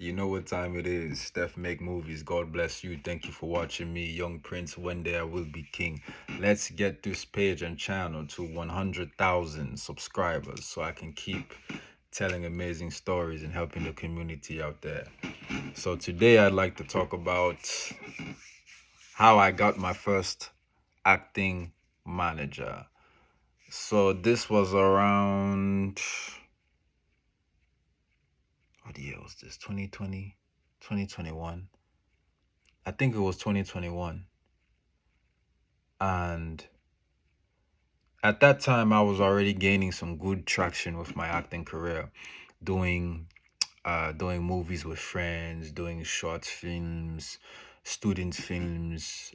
You know what time it is. Steph Make Movies. God bless you. Thank you for watching me, Young Prince. One day I will be king. Let's get this page and channel to 100,000 subscribers so I can keep telling amazing stories and helping the community out there. So today I'd like to talk about how I got my first acting manager. So this was around, what year was this? 2020, 2021. I think it was 2021. And at that time, I was already gaining some good traction with my acting career, doing doing movies with friends, doing short films, student films,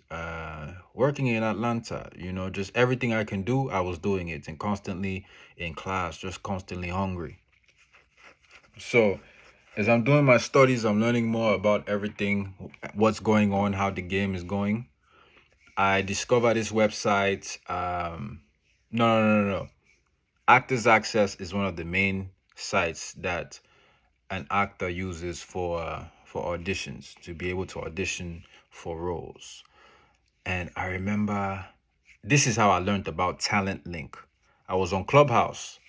working in Atlanta, just everything I can do, I was doing it and constantly in class, just constantly hungry. So as I'm doing my studies, I'm learning more about everything, what's going on, how the game is going. I discovered this website. No. Actors Access is one of the main sites that an actor uses for auditions to be able to audition for roles. And I remember this is how I learned about Talent Link. I was on Clubhouse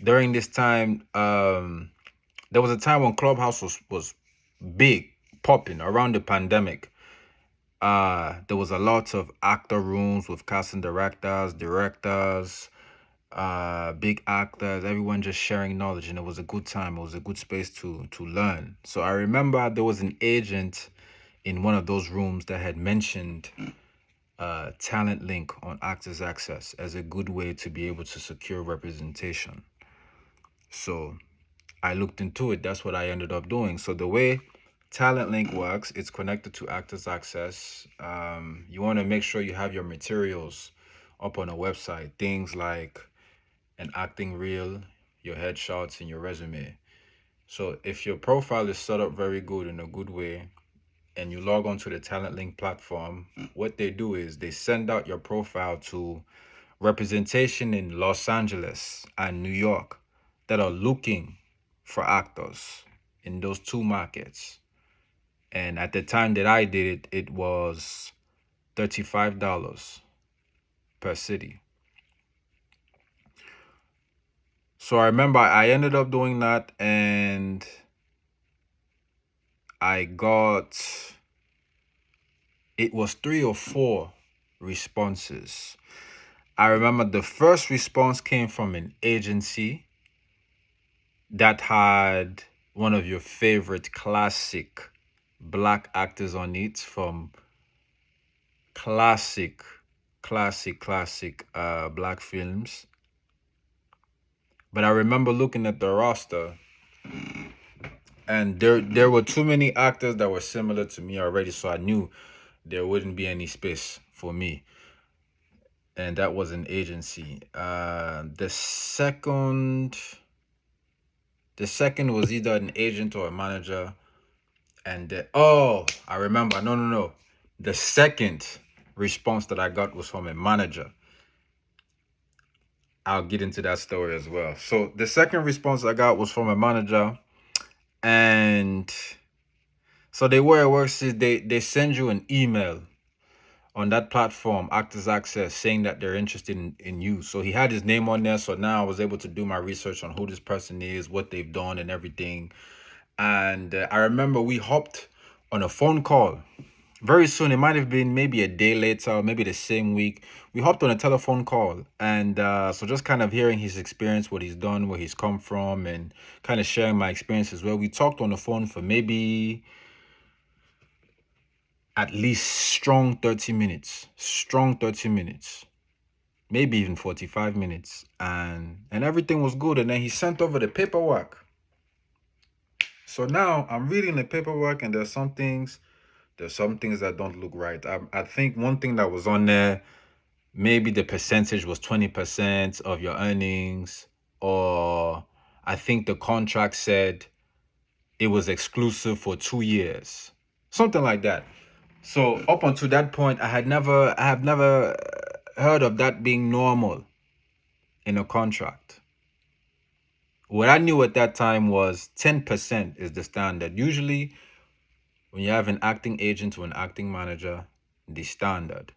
during this time. There was a time when Clubhouse was big, popping around the pandemic. There was a lot of actor rooms with casting directors, big actors, everyone just sharing knowledge, and it was a good time. It was a good space to learn. So I remember there was an agent in one of those rooms that had mentioned Talent Link on Actors Access as a good way to be able to secure representation. So I looked into it. That's what I ended up doing. So the way Talent Link works, it's connected to Actors Access. You want to make sure you have your materials up on a website, things like an acting reel, your headshots, and your resume. So if your profile is set up very good in a good way, and you log onto the Talent Link platform, what they do is they send out your profile to representation in Los Angeles and New York that are looking for actors in those two markets. And at the time that I did it, it was $35 per city. So I remember I ended up doing that, and it was 3 or 4 responses. I remember the first response came from an agency that had one of your favorite classic black actors on it from classic black films. But I remember looking at the roster, and there were too many actors that were similar to me already, so I knew there wouldn't be any space for me. And that was an agency. The second was either an agent or a manager. And I remember. No. The second response that I got was from a manager. I'll get into that story as well. So the second response I got was from a manager, and so the way it works is they send you an email on that platform, Actors Access, saying that they're interested in you. So he had his name on there. So now I was able to do my research on who this person is, what they've done, and everything. And I remember we hopped on a phone call very soon. It might have been maybe a day later, or maybe the same week. We hopped on a telephone call, and so just kind of hearing his experience, what he's done, where he's come from, and kind of sharing my experience as well. We talked on the phone for maybe at least strong 30 minutes, maybe even 45 minutes, and everything was good. And then he sent over the paperwork. So now I'm reading the paperwork, and there's some things that don't look right. I think one thing that was on there, maybe the percentage was 20% of your earnings, or I think the contract said it was exclusive for 2 years, something like that. So up until that point, I have never heard of that being normal in a contract. What I knew at that time was 10% is the standard. Usually, when you have an acting agent or an acting manager, the standard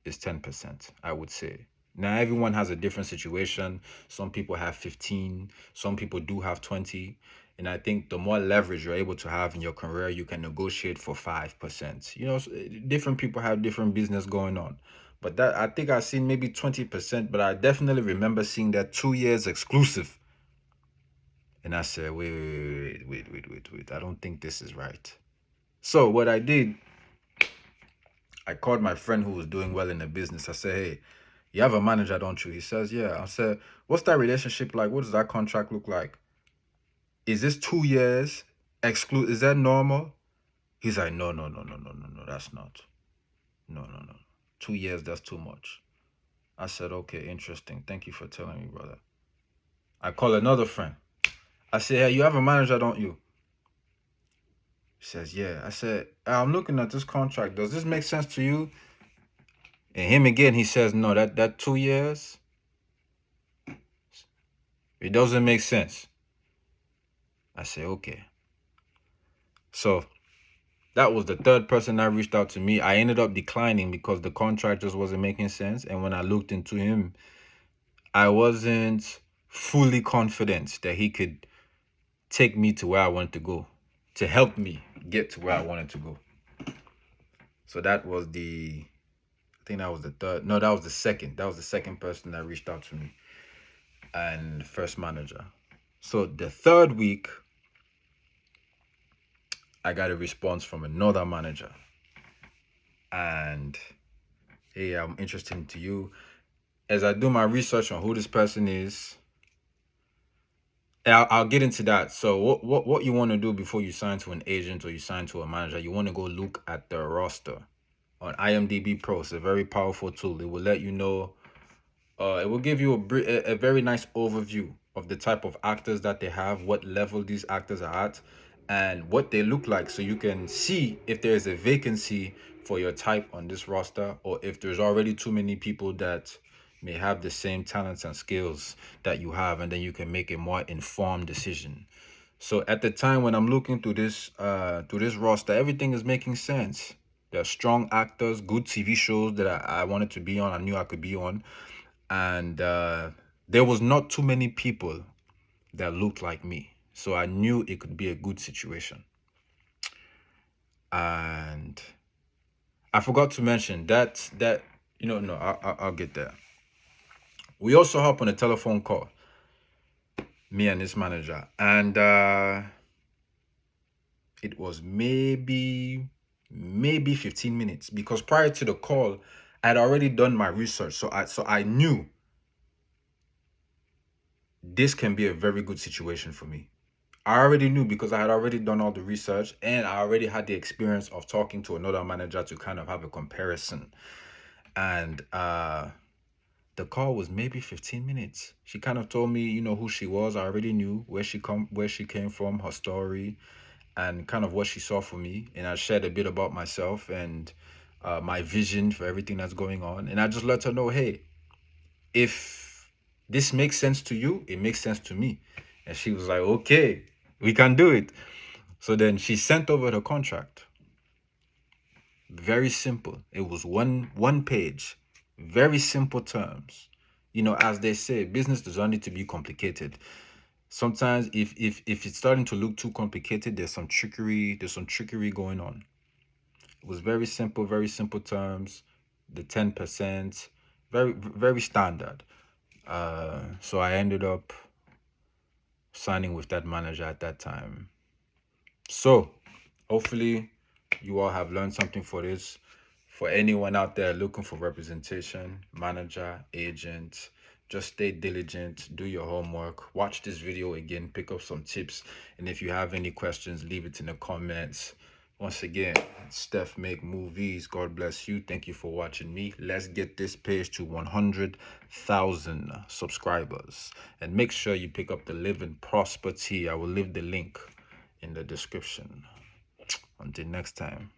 is 10%, I would say. Now, everyone has a different situation. Some people have 15, some people do have 20. And I think the more leverage you're able to have in your career, you can negotiate for 5%. Different people have different business going on. But that, I think I've seen maybe 20%, but I definitely remember seeing that 2 years exclusive. And I said, wait. I don't think this is right. So what I did, I called my friend who was doing well in the business. I said, hey, you have a manager, don't you? He says, yeah. I said, what's that relationship like? What does that contract look like? Is this 2 years exclude? Is that normal? He's like, no, that's not. No. 2 years, that's too much. I said, okay, interesting. Thank you for telling me, brother. I call another friend. I said, hey, you have a manager, don't you? He says, yeah. I said, I'm looking at this contract. Does this make sense to you? And him again, he says, no, that 2 years, it doesn't make sense. I say, okay. So that was the third person that reached out to me. I ended up declining because the contract just wasn't making sense. And when I looked into him, I wasn't fully confident that he could take me to where I wanted to go, to help me get to where I wanted to go. So that was I think that was the third. No, that was the second. That was the second person that reached out to me, and first manager. So the third week, I got a response from another manager. And hey, I'm interested to you. As I do my research on who this person is, and I'll get into that. So what you want to do before you sign to an agent or you sign to a manager, you want to go look at the roster on IMDb Pro. It's a very powerful tool. It will let you know, it will give you a very nice overview of the type of actors that they have, what level these actors are at, and what they look like, so you can see if there is a vacancy for your type on this roster, or if there's already too many people that may have the same talents and skills that you have, and then you can make a more informed decision. So at the time when I'm looking through this roster, everything is making sense. There are strong actors, good TV shows that I wanted to be on, I knew I could be on, and there was not too many people that looked like me. So I knew it could be a good situation. And I forgot to mention that no, I'll get there. We also hop on a telephone call, me and this manager, and it was maybe 15 minutes, because prior to the call, I had already done my research. So I knew this can be a very good situation for me. I already knew because I had already done all the research, and I already had the experience of talking to another manager to kind of have a comparison. And the call was maybe 15 minutes. She kind of told me, who she was. I already knew where she came from, her story, and kind of what she saw for me. And I shared a bit about myself and my vision for everything that's going on. And I just let her know, hey, if this makes sense to you, it makes sense to me. And she was like, okay, we can do it. So then she sent over the contract. Very simple. It was one page. Very simple terms. As they say, business does not need to be complicated. Sometimes if it's starting to look too complicated, there's some trickery going on. It was very simple terms. The 10%, very standard. So I ended up signing with that manager at that time. So hopefully you all have learned something for this. For anyone out there looking for representation, manager, agent, just stay diligent, do your homework, watch this video again, pick up some tips. And if you have any questions, leave it in the comments. Once again, Steph Make Movies. God bless you. Thank you for watching me. Let's get this page to 100,000 subscribers. And make sure you pick up the Live and Prosper tea. I will leave the link in the description. Until next time.